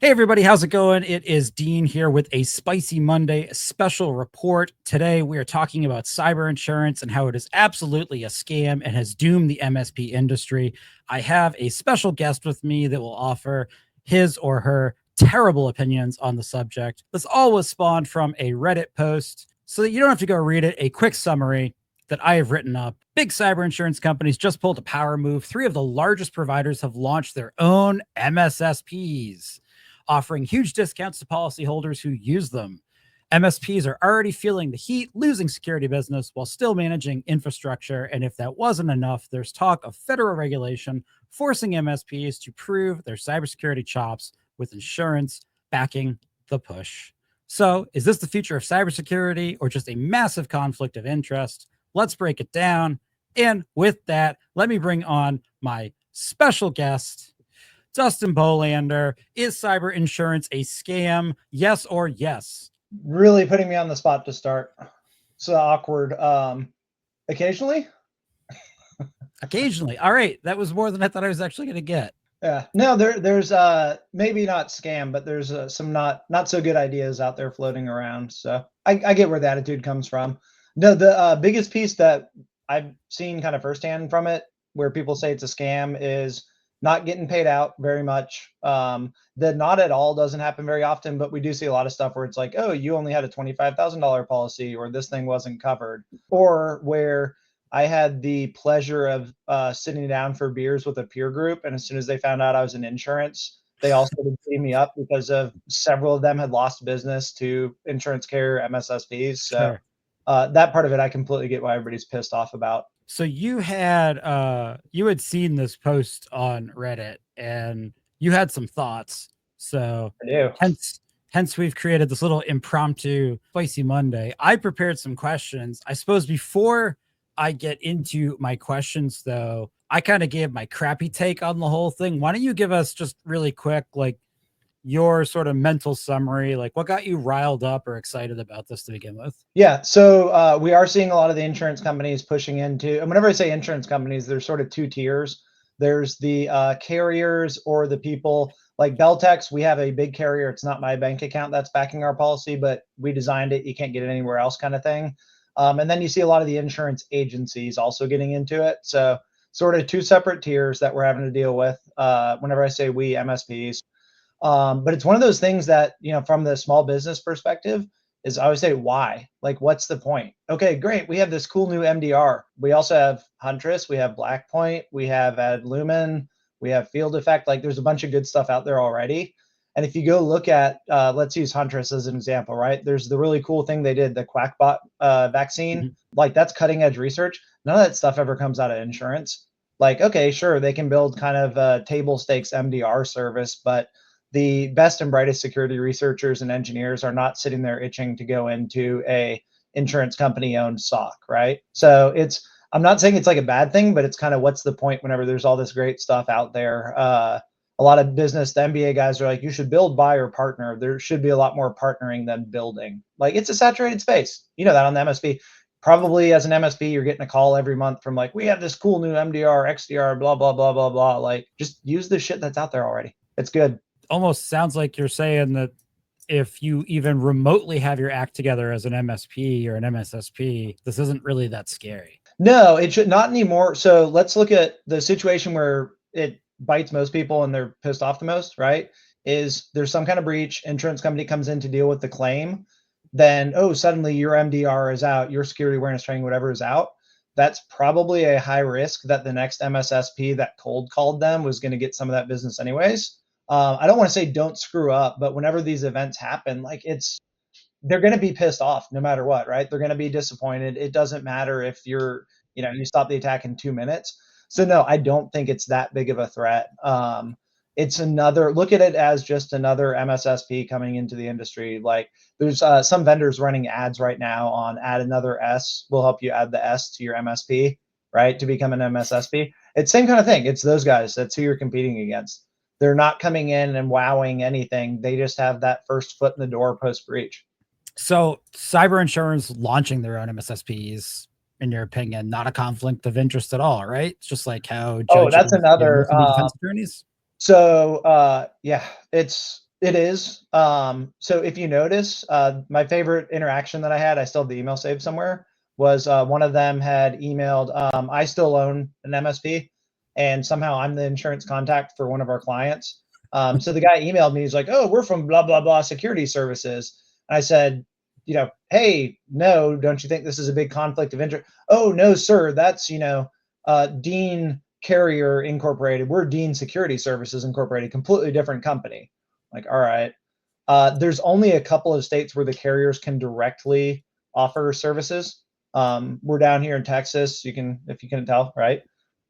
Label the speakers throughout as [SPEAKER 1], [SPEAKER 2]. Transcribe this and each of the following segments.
[SPEAKER 1] Hey everybody, how's it going? It is Dean here with a Spicy Monday special report. Today we are talking about cyber insurance and how it is absolutely a scam and has doomed the MSP industry. I have a special guest with me that will offer his or her terrible opinions on the subject. This all was spawned from a Reddit post, so that you don't have to go read it. A quick summary that I have written up. Big cyber insurance companies just pulled a power move. Three of the largest providers have launched their own MSSPs, offering huge discounts to policyholders who use them. MSPs are already feeling the heat, losing security business while still managing infrastructure. And if that wasn't enough, there's talk of federal regulation forcing MSPs to prove their cybersecurity chops with insurance backing the push. So, is this the future of cybersecurity or just a massive conflict of interest? Let's break it down. And with that, let me bring on my special guest, Dustin Bolander. Is cyber insurance a scam? Yes or yes?
[SPEAKER 2] Really putting me on the spot to start. So awkward. Occasionally.
[SPEAKER 1] Occasionally. All right. That was more than I thought I was actually going to get.
[SPEAKER 2] Yeah. No, there's maybe not scam, but there's some not so good ideas out there floating around. So I get where the attitude comes from. No, the biggest piece that I've seen kind of firsthand from it, where people say it's a scam, is not getting paid out very much. The not at all doesn't happen very often, but we do see a lot of stuff where it's like, oh, you only had a $25,000 policy, or this thing wasn't covered, or where I had the pleasure of sitting down for beers with a peer group, and as soon as they found out I was in insurance, they all started beating me up because of several of them had lost business to insurance carrier MSSPs. So
[SPEAKER 1] Sure.
[SPEAKER 2] that part of it, I completely get why everybody's pissed off about.
[SPEAKER 1] So you had seen this post on Reddit and you had some thoughts. So
[SPEAKER 2] I do.
[SPEAKER 1] hence we've created this little impromptu Spicy Monday. I prepared some questions. I suppose before I get into my questions though, I kind of gave my crappy take on the whole thing. Why don't you give us just really quick, like, your sort of mental summary, like what got you riled up or excited about this to begin with?
[SPEAKER 2] Yeah, so we are seeing a lot of the insurance companies pushing into, and whenever I say insurance companies, there's sort of two tiers. There's the carriers, or the people like Beltex. We have a big carrier. It's not my bank account that's backing our policy, but we designed it. You can't get it anywhere else, kind of thing. And then you see a lot of the insurance agencies also getting into it. So sort of two separate tiers that we're having to deal with whenever I say we, MSPs. But it's one of those things that, from the small business perspective, is I always say, why? Like, what's the point? Okay, great. We have this cool new MDR. We also have Huntress, we have Blackpoint, we have Ad Lumen, we have Field Effect. Like, there's a bunch of good stuff out there already. And if you go look at, let's use Huntress as an example, right? There's the really cool thing they did, the Quackbot vaccine.
[SPEAKER 1] Mhm.
[SPEAKER 2] Like, that's cutting edge research. None of that stuff ever comes out of insurance. Like, okay, sure, they can build kind of a table stakes MDR service, but the best and brightest security researchers and engineers are not sitting there itching to go into a insurance company owned SOC, right? So I'm not saying it's like a bad thing, but it's kind of, what's the point whenever there's all this great stuff out there? A lot of business, the MBA guys are like, you should build, buy, or partner. There should be a lot more partnering than building. Like, it's a saturated space. You know that on the MSP. Probably as an MSP, you're getting a call every month from like, we have this cool new MDR, XDR, blah, blah, blah, blah, blah. Like, just use the shit that's out there already. It's good.
[SPEAKER 1] Almost sounds like you're saying that if you even remotely have your act together as an MSP or an MSSP, this isn't really that scary.
[SPEAKER 2] No, it should not anymore. So let's look at the situation where it bites most people and they're pissed off the most, right? Is there's some kind of breach, insurance company comes in to deal with the claim, then, oh, suddenly your MDR is out, your security awareness training, whatever is out. That's probably a high risk that the next MSSP that cold called them was going to get some of that business anyways. I don't want to say don't screw up, but whenever these events happen, like, they're going to be pissed off no matter what, right? They're going to be disappointed. It doesn't matter if you stop the attack in 2 minutes. So no, I don't think it's that big of a threat. It's another, look at it as just another MSSP coming into the industry. Like, there's some vendors running ads right now on add another S. We'll help you add the S to your MSP, right? To become an MSSP. It's same kind of thing. It's those guys. That's who you're competing against. They're not coming in and wowing anything. They just have that first foot in the door post breach.
[SPEAKER 1] So, cyber insurance launching their own MSSPs, in your opinion, not a conflict of interest at all, right? It's just like how
[SPEAKER 2] Oh, that's
[SPEAKER 1] judges,
[SPEAKER 2] another.
[SPEAKER 1] can be defense attorneys.
[SPEAKER 2] So yeah, it's It is. So if you notice, my favorite interaction that I had, I still have the email saved somewhere, was one of them had emailed, I still own an MSP, and somehow I'm the insurance contact for one of our clients. So the guy emailed me, he's like, oh, we're from blah, blah, blah security services. And I said, hey, no, don't you think this is a big conflict of interest? Oh, no, sir, that's, Dean Carrier Incorporated. We're Dean Security Services Incorporated, completely different company. Like, all right. There's only a couple of states where the carriers can directly offer services. We're down here in Texas. If you can tell, right?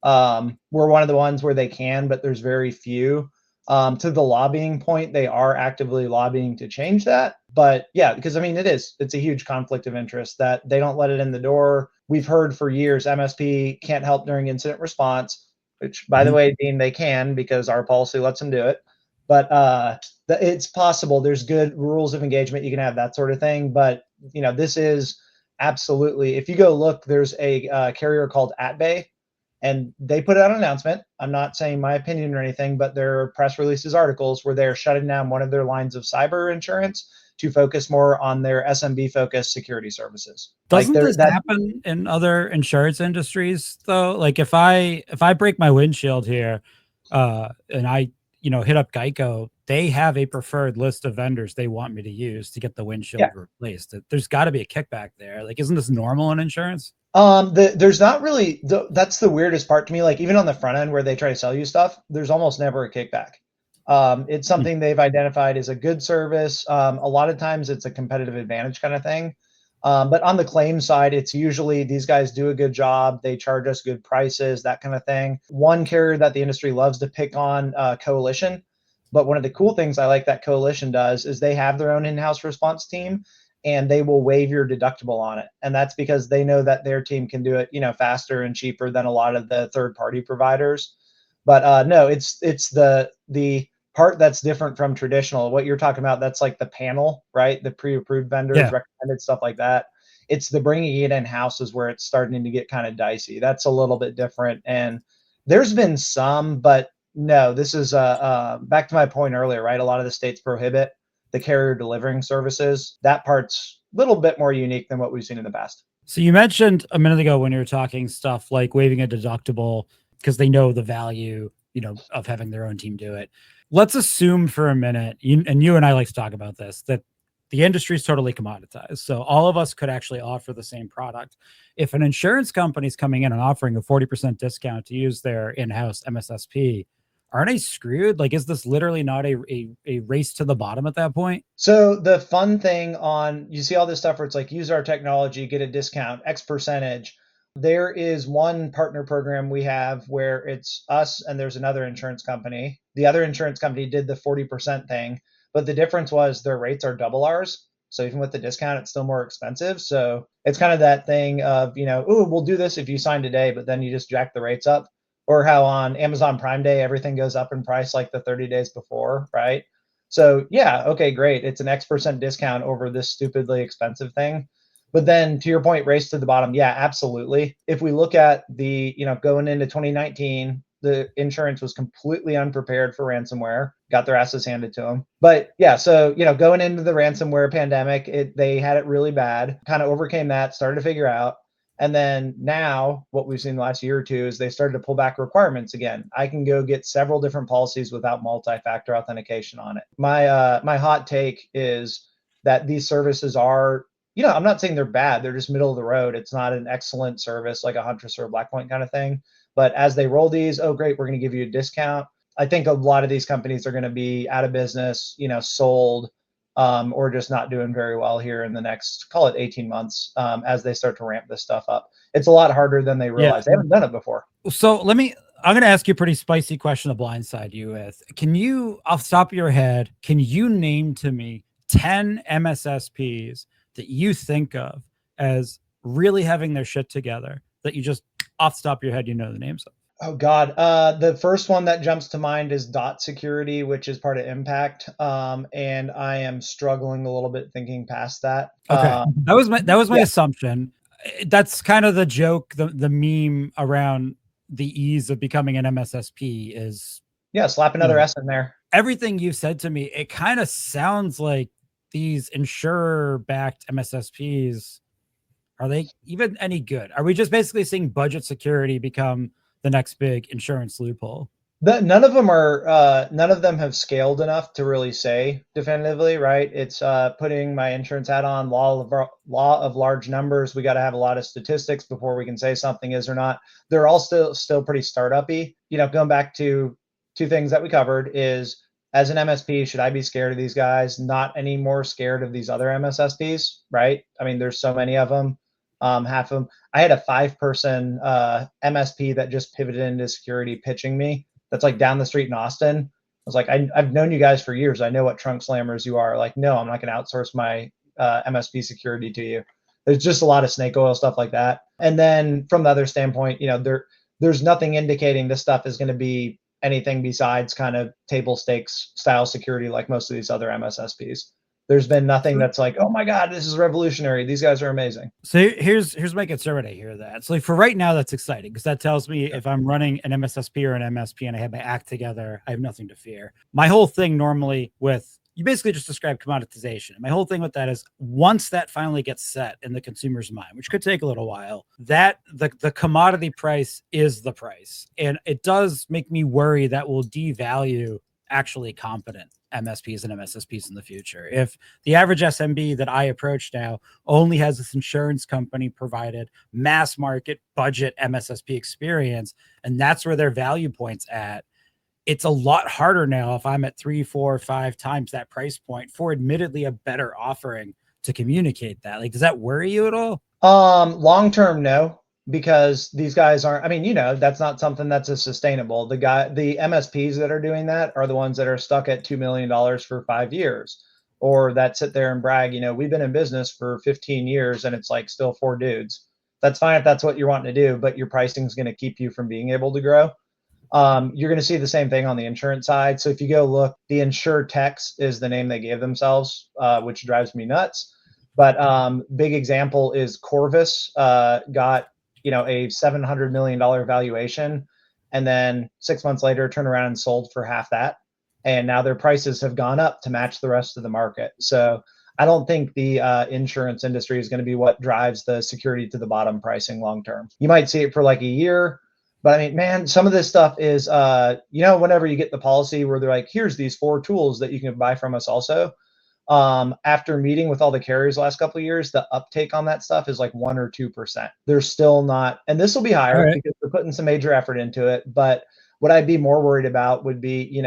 [SPEAKER 2] We're one of the ones where they can, but there's very few. To the lobbying point, they are actively lobbying to change that. But yeah, because I mean, it's a huge conflict of interest that they don't let it in the door. We've heard for years MSP can't help during incident response, which by the way, Dean, they can because our policy lets them do it. But it's possible. There's good rules of engagement. You can have that sort of thing. But this is absolutely. If you go look, there's a carrier called AtBay, and they put out an announcement. I'm not saying my opinion or anything, but their press releases articles where they're shutting down one of their lines of cyber insurance to focus more on their SMB focused security services.
[SPEAKER 1] Doesn't this happen in other insurance industries though? Like if I break my windshield here, and I hit up Geico, they have a preferred list of vendors they want me to use to get the windshield replaced. There's got to be a kickback there. Like, isn't this normal in insurance?
[SPEAKER 2] There's not really. That's the weirdest part to me. Like even on the front end where they try to sell you stuff, there's almost never a kickback. It's something they've identified as a good service. A lot of times it's a competitive advantage kind of thing. But on the claim side, it's usually these guys do a good job. They charge us good prices, that kind of thing. One carrier that the industry loves to pick on, Coalition. But one of the cool things I like that Coalition does is they have their own in-house response team, and they will waive your deductible on it. And that's because they know that their team can do it, faster and cheaper than a lot of the third-party providers. But no, it's the part that's different from traditional. What you're talking about, that's like the panel, right? The pre-approved vendors, recommended stuff like that. It's the bringing it in-house is where it's starting to get kind of dicey. That's a little bit different. And there's been some, but no, this is back to my point earlier, right? A lot of the states prohibit the carrier delivering services. That part's a little bit more unique than what we've seen in the past.
[SPEAKER 1] So you mentioned a minute ago when you were talking stuff like waiving a deductible because they know the value, of having their own team do it. Let's assume for a minute, you and I like to talk about this, that the industry is totally commoditized. So all of us could actually offer the same product. If an insurance company is coming in and offering a 40% discount to use their in-house MSSP, aren't they screwed? Like, is this literally not a race to the bottom at that point?
[SPEAKER 2] So the fun thing you see all this stuff where it's like, use our technology, get a discount, X percentage. There is one partner program we have where it's us and there's another insurance company. The other insurance company did the 40% thing, but the difference was their rates are double ours. So even with the discount, it's still more expensive. So it's kind of that thing of, oh, we'll do this if you sign today, but then you just jack the rates up. Or how on Amazon Prime Day, everything goes up in price like the 30 days before, right? So yeah, okay, great. It's an X% discount over this stupidly expensive thing. But then to your point, race to the bottom. Yeah, absolutely. If we look at the, going into 2019, the insurance was completely unprepared for ransomware, got their asses handed to them. But yeah, so, going into the ransomware pandemic, they had it really bad, kind of overcame that, started to figure out. And then now what we've seen the last year or two is they started to pull back requirements again. I can go get several different policies without multi-factor authentication on it. My hot take is that these services are, I'm not saying they're bad. They're just middle of the road. It's not an excellent service like a Huntress or a Blackpoint kind of thing. But as they roll these, oh, great, we're going to give you a discount. I think a lot of these companies are going to be out of business, sold, or just not doing very well here in the next, call it 18 months, as they start to ramp this stuff up. It's a lot harder than they realize. They haven't done it before.
[SPEAKER 1] So I'm going to ask you a pretty spicy question to blindside you with. Can you, off the top of your head, can you name to me 10 MSSPs that you think of as really having their shit together that you just off the top of your head, the names of?
[SPEAKER 2] Oh God. The first one that jumps to mind is Dot Security, which is part of Impact. And I am struggling a little bit thinking past that.
[SPEAKER 1] Okay. That was my assumption. That's kind of the joke, the meme around the ease of becoming an MSSP is.
[SPEAKER 2] Yeah. Slap another S in there.
[SPEAKER 1] everything you've said to me, it kind of sounds like these insurer-backed MSSPs, are they even any good? Are we just basically seeing budget security become the next big insurance loophole?
[SPEAKER 2] None of them are. None of them have scaled enough to really say definitively, right? It's putting my insurance hat on. Law of large numbers. We got to have a lot of statistics before we can say something is or not. They're all still pretty startup-y. Going back to two things that we covered is, as an MSP, should I be scared of these guys? Not any more scared of these other MSSPs, right? I mean, there's so many of them. Half of them. I had a 5-person MSP that just pivoted into security pitching me. That's like down the street in Austin. I was like, I've known you guys for years. I know what trunk slammers you are. Like, no, I'm not going to outsource my MSP security to you. There's just a lot of snake oil stuff like that. And then from the other standpoint, there's nothing indicating this stuff is going to be anything besides kind of table stakes style security like most of these other MSSPs. There's been nothing that's like, oh my God, this is revolutionary. These guys are amazing.
[SPEAKER 1] So here's my concern when I hear that. So like for right now, that's exciting because that tells me if I'm running an MSSP or an MSP and I have my act together, I have nothing to fear. My whole thing normally with, you basically just described commoditization. My whole thing with that is once that finally gets set in the consumer's mind, which could take a little while, that the commodity price is the price. And it does make me worry that will devalue actually competent MSPs and MSSPs in the future. If the average SMB that I approach now only has this insurance company provided mass market budget MSSP experience, and that's where their value point's at, it's a lot harder now if I'm at 3, 4, 5 times that price point for admittedly a better offering to communicate that. Like, does that worry you at all?
[SPEAKER 2] Long term, no, because these guys aren't. I mean, that's not something that's as sustainable. The MSPs that are doing that are the ones that are stuck at $2 million for 5 years, or that sit there and brag. We've been in business for 15 years, and it's like still 4 dudes. That's fine if that's what you're wanting to do, but your pricing is going to keep you from being able to grow. You're going to see the same thing on the insurance side. So if you go look, the InsurTechs is the name they gave themselves, which drives me nuts. But big example is Corvus got a $700 million valuation, and then 6 months later turned around and sold for half that, and now their prices have gone up to match the rest of the market. So I don't think the insurance industry is going to be what drives the security to the bottom pricing long term. You might see it for like a year, but I mean, man, some of this stuff is whenever you get the policy where they're like, here's these 4 tools that you can buy from us also. After meeting with all the carriers the last couple of years, the uptake on that stuff is like 1 or 2%. They're still not, and this will be higher because they're putting some major effort into it. But what I'd be more worried about would be,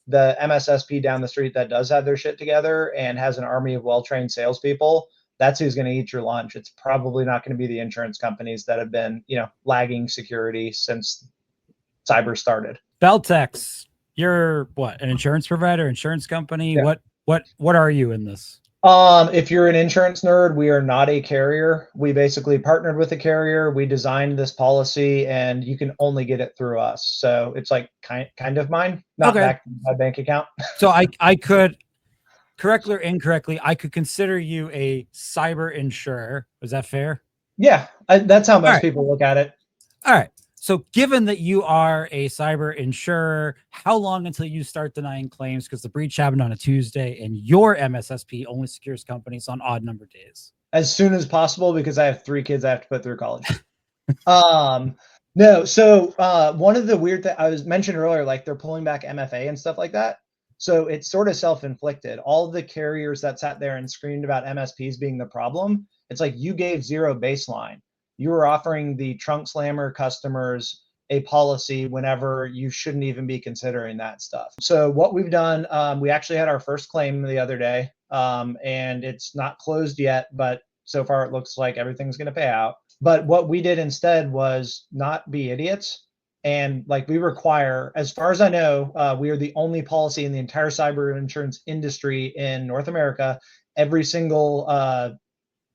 [SPEAKER 2] the MSSP down the street that does have their shit together and has an army of well-trained salespeople. That's who's going to eat your lunch. It's probably not going to be the insurance companies that have been, lagging security since cyber started.
[SPEAKER 1] Beltex, you're what, an insurance provider, insurance company?
[SPEAKER 2] Yeah.
[SPEAKER 1] What are you in this?
[SPEAKER 2] If you're an insurance nerd, we are not a carrier. We basically partnered with a carrier. We designed this policy, and you can only get it through us. So it's like kind of mine, not back to my bank account.
[SPEAKER 1] So I could, correctly or incorrectly, I could consider you a cyber insurer. Is that fair?
[SPEAKER 2] Yeah, that's how most people look at it.
[SPEAKER 1] All right. So given that you are a cyber insurer, how long until you start denying claims? Because the breach happened on a Tuesday and your MSSP only secures companies on odd number days.
[SPEAKER 2] As soon as possible, because I have 3 kids I have to put through college. No. So one of the weird things I was mentioned earlier, like they're pulling back MFA and stuff like that. So it's sort of self-inflicted. All the carriers that sat there and screamed about MSPs being the problem, it's like you gave zero baseline. You were offering the trunk slammer customers a policy whenever you shouldn't even be considering that stuff. So what we've done, we actually had our first claim the other day, and it's not closed yet, but so far it looks like everything's going to pay out. But what we did instead was not be idiots. And like we require, as far as I know, we are the only policy in the entire cyber insurance industry in North America. Every single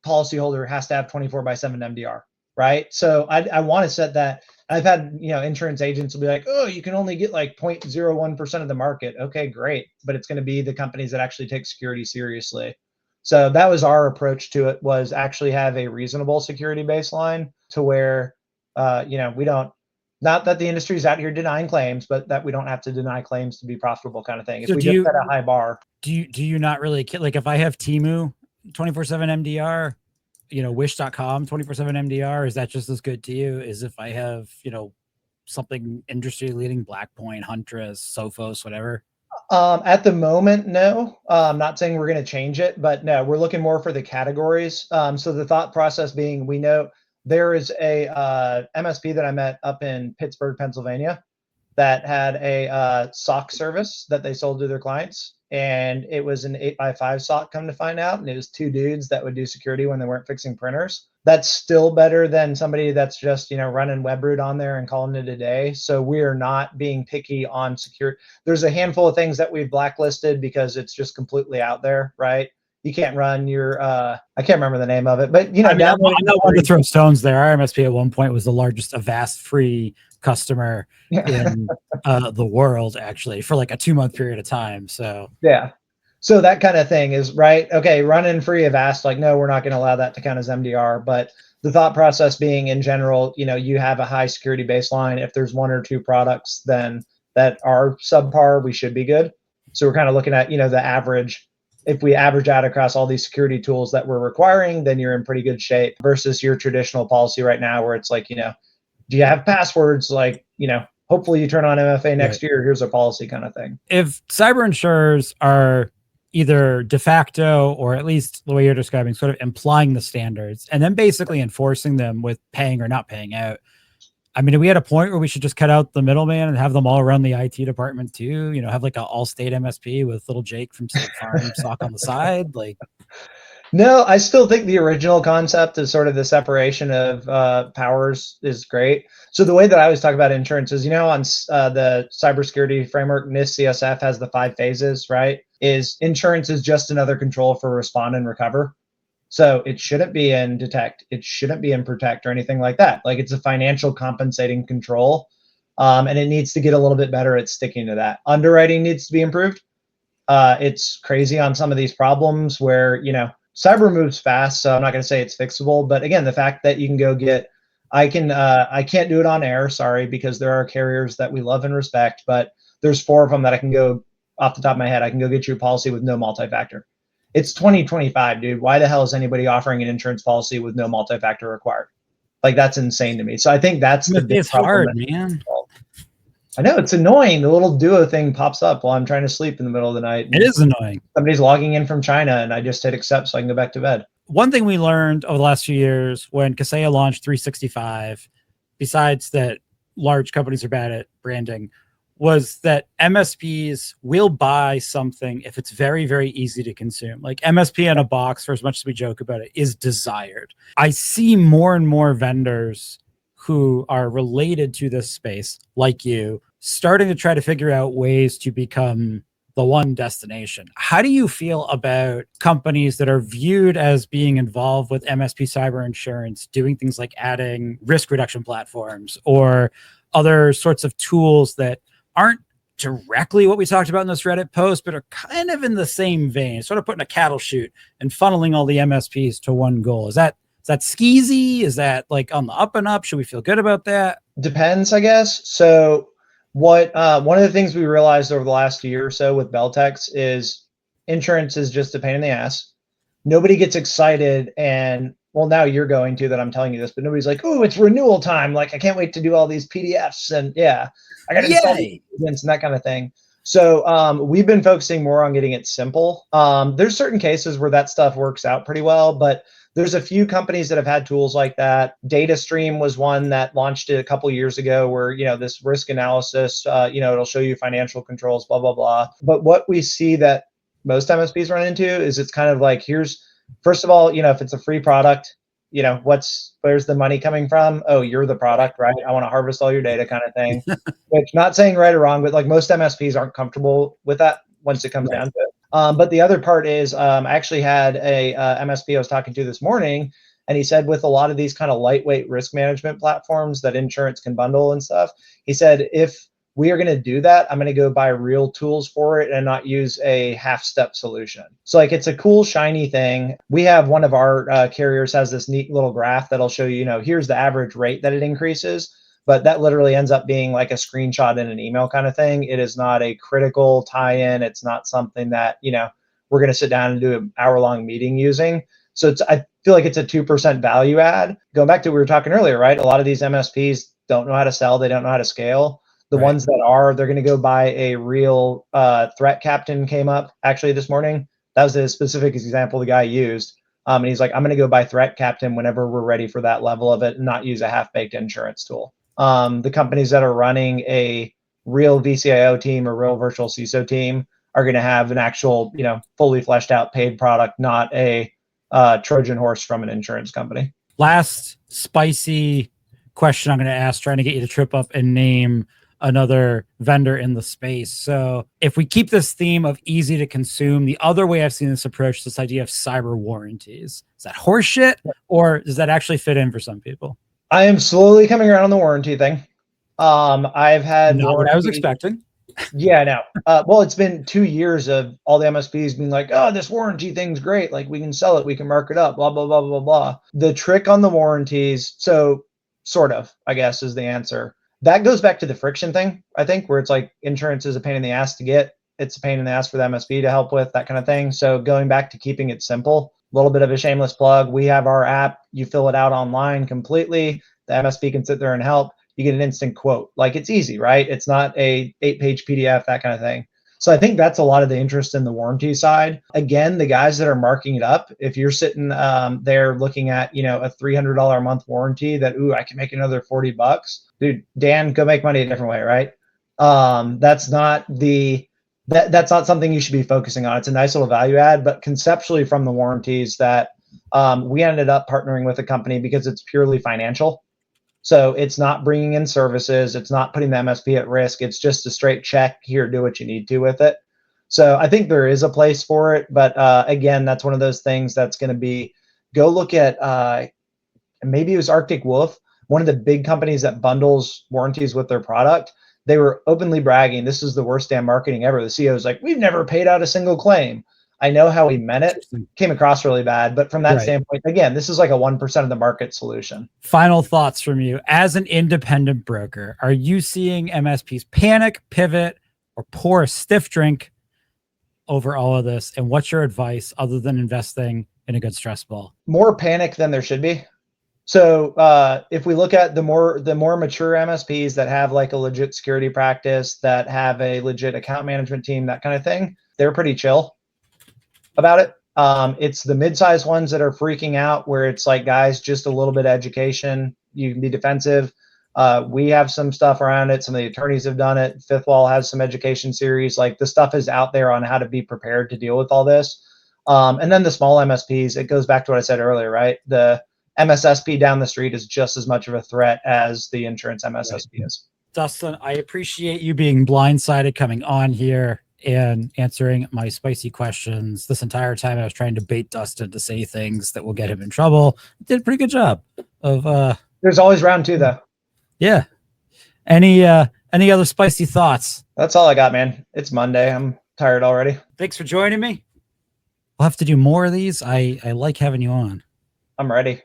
[SPEAKER 2] policyholder has to have 24/7 MDR, right? So I want to set that. I've had, insurance agents will be like, oh, you can only get like 0.01% of the market. Okay, great. But it's going to be the companies that actually take security seriously. So that was our approach to it, was actually have a reasonable security baseline to where, we don't, Not that the industry is out here denying claims, but that we don't have to deny claims to be profitable kind of thing.
[SPEAKER 1] So
[SPEAKER 2] If we just set a high bar.
[SPEAKER 1] Do you not really like if I have Temu 24/7 MDR, wish.com 24/7 MDR, is that just as good to you as if I have, something industry leading, Blackpoint, Huntress, Sophos, whatever?
[SPEAKER 2] At the moment, no. I'm not saying we're going to change it, but no, we're looking more for the categories. So the thought process being, we know there is a MSP that I met up in Pittsburgh, Pennsylvania, that had a SOC service that they sold to their clients. And it was an 8x5 SOC, come to find out. And it was two dudes that would do security when they weren't fixing printers. That's still better than somebody that's just, running WebRoot on there and calling it a day. So we are not being picky on security. There's a handful of things that we've blacklisted because it's just completely out there, right? You can't run your, I can't remember the name of it, but
[SPEAKER 1] I'm not one to throw stones there. Our MSP at one point was the largest Avast free customer in the world, actually, for like a 2-month period of time. So
[SPEAKER 2] yeah. So that kind of thing is right. Okay, running free Avast, like, no, we're not going to allow that to count as MDR. But the thought process being, in general, you have a high security baseline. If there's one or two products then that are subpar, we should be good. So we're kind of looking at, the average. If we average out across all these security tools that we're requiring, then you're in pretty good shape versus your traditional policy right now where it's like, do you have passwords? Like, hopefully you turn on MFA next year. Here's a policy kind of thing.
[SPEAKER 1] If cyber insurers are either de facto or at least the way you're describing, sort of implying the standards and then basically enforcing them with paying or not paying out, I mean, are we at a point where we should just cut out the middleman and have them all run the IT department too? Have like an all-state MSP with little Jake from State Farm SOC on the side? Like,
[SPEAKER 2] no, I still think the original concept is sort of the separation of powers is great. So the way that I always talk about insurance is, on the cybersecurity framework, NIST CSF has the 5 phases, right? Is insurance is just another control for respond and recover. So it shouldn't be in detect. It shouldn't be in protect or anything like that. Like, it's a financial compensating control. And it needs to get a little bit better at sticking to that. Underwriting needs to be improved. It's crazy on some of these problems where, cyber moves fast. So I'm not going to say it's fixable, but again, the fact that you can go get, I can't do it on air, sorry, because there are carriers that we love and respect, but there's 4 of them that I can go off the top of my head. I can go get you a policy with no multi-factor. It's 2025, dude. Why the hell is anybody offering an insurance policy with no multi-factor required? Like, that's insane to me. So I think that's the big
[SPEAKER 1] it's hard, man.
[SPEAKER 2] I know, it's annoying. The little duo thing pops up while I'm trying to sleep in the middle of the night.
[SPEAKER 1] It is annoying.
[SPEAKER 2] Somebody's logging in from China and I just hit accept so I can go back to bed.
[SPEAKER 1] One thing we learned over the last few years when Kaseya launched 365, besides that large companies are bad at branding, was that MSPs will buy something if it's very, very easy to consume. Like, MSP in a box, for as much as we joke about it, is desired. I see more and more vendors who are related to this space, like you, starting to try to figure out ways to become the one destination. How do you feel about companies that are viewed as being involved with MSP cyber insurance, doing things like adding risk reduction platforms or other sorts of tools that aren't directly what we talked about in this Reddit post, but are kind of in the same vein, sort of putting a cattle chute and funneling all the MSPs to one goal? Is that skeezy? Is that like on the up and up? Should we feel good about that?
[SPEAKER 2] Depends, I guess. So what one of the things we realized over the last year or so with Beltex is insurance is just a pain in the ass. Nobody gets excited, and well, now you're going to, that I'm telling you this, but nobody's like, oh, it's renewal time. Like, I can't wait to do all these PDFs and I got to install these and that kind of thing. So we've been focusing more on getting it simple. There's certain cases where that stuff works out pretty well, but there's a few companies that have had tools like that. DataStream was one that launched it a couple years ago where, this risk analysis, it'll show you financial controls, blah, blah, blah. But what we see that most MSPs run into is it's kind of like, first of all, if it's a free product, where's the money coming from? Oh, you're the product, right? I want to harvest all your data kind of thing. Which, not saying right or wrong, but like, most MSPs aren't comfortable with that once it comes down to it. But the other part is, I actually had a MSP I was talking to this morning, and he said with a lot of these kind of lightweight risk management platforms that insurance can bundle and stuff, he said, if we are going to do that, I'm going to go buy real tools for it and not use a half-step solution. So like, it's a cool, shiny thing. We have one of our carriers has this neat little graph that'll show you, here's the average rate that it increases. but that literally ends up being like a screenshot in an email kind of thing. It is not a critical tie-in. It's not something that, we're going to sit down and do an hour-long meeting using. So I feel like it's a 2% value add. Going back to what we were talking earlier, right? A lot of these MSPs don't know how to sell. They don't know how to scale. The
[SPEAKER 1] Right.
[SPEAKER 2] ones that are, they're going to go buy a real threat captain came up actually this morning. That was a specific example the guy used. And he's like, I'm going to go buy threat captain whenever we're ready for that level of it and not use a half-baked insurance tool. The companies that are running a real VCIO team or real virtual CISO team are going to have an actual, fully fleshed out paid product, not a Trojan horse from an insurance company.
[SPEAKER 1] Last spicy question I'm going to ask, trying to get you to trip up and name another vendor in the space. So if we keep this theme of easy to consume, the other way I've seen this approach, this idea of cyber warranties, is that horseshit, or does that actually fit in for some people?
[SPEAKER 2] I am slowly coming around on the warranty thing. I've had
[SPEAKER 1] not what I was expecting.
[SPEAKER 2] Yeah, no. Well, it's been 2 years of all the MSPs being like, oh, this warranty thing's great. Like, we can sell it, we can mark it up, blah, blah, blah, blah, blah. The trick on the warranties, so sort of, I guess, is the answer. That goes back to the friction thing, I think, where it's like insurance is a pain in the ass to get. It's a pain in the ass for the MSP to help with, that kind of thing. So going back to keeping it simple, a little bit of a shameless plug. We have our app. You fill it out online completely. The MSP can sit there and help. You get an instant quote. Like, it's easy, right? It's not a 8-page PDF, that kind of thing. So I think that's a lot of the interest in the warranty side. Again, the guys that are marking it up, if you're sitting there looking at, a $300 a month warranty that, ooh, I can make another $40, dude, Dan, go make money a different way, right? That's not that's not something you should be focusing on. It's a nice little value add, but conceptually from the warranties that we ended up partnering with a company because it's purely financial. So it's not bringing in services. It's not putting the MSP at risk. It's just a straight check here, do what you need to with it. So I think there is a place for it. But again, that's one of those things that's going to be, go look at, maybe it was Arctic Wolf, one of the big companies that bundles warranties with their product. They were openly bragging, this is the worst damn marketing ever. The CEO was like, we've never paid out a single claim. I know how he meant it. Came across really bad, but from that standpoint, again, this is like a 1% of the market solution.
[SPEAKER 1] Final thoughts from you. As an independent broker, are you seeing MSPs panic, pivot, or pour a stiff drink over all of this? And what's your advice other than investing in a good stress ball?
[SPEAKER 2] More panic than there should be. So if we look at the more mature MSPs that have like a legit security practice, that have a legit account management team, that kind of thing, they're pretty chill about it. It's the mid-sized ones that are freaking out, where it's like, guys, just a little bit of education. You can be defensive. We have some stuff around it. Some of the attorneys have done it. Fifth Wall has some education series. Like, the stuff is out there on how to be prepared to deal with all this. And then the small MSPs, it goes back to what I said earlier, right? The MSSP down the street is just as much of a threat as the insurance MSSP is.
[SPEAKER 1] Dustin, I appreciate you being blindsided coming on here and answering my spicy questions. This entire time I was trying to bait Dustin to say things that will get him in trouble. Did a pretty good job of
[SPEAKER 2] there's always round two though.
[SPEAKER 1] Yeah. Any other spicy thoughts?
[SPEAKER 2] That's all I got, man. It's Monday. I'm tired already.
[SPEAKER 1] Thanks for joining me. We'll have to do more of these. I like having you on.
[SPEAKER 2] I'm ready.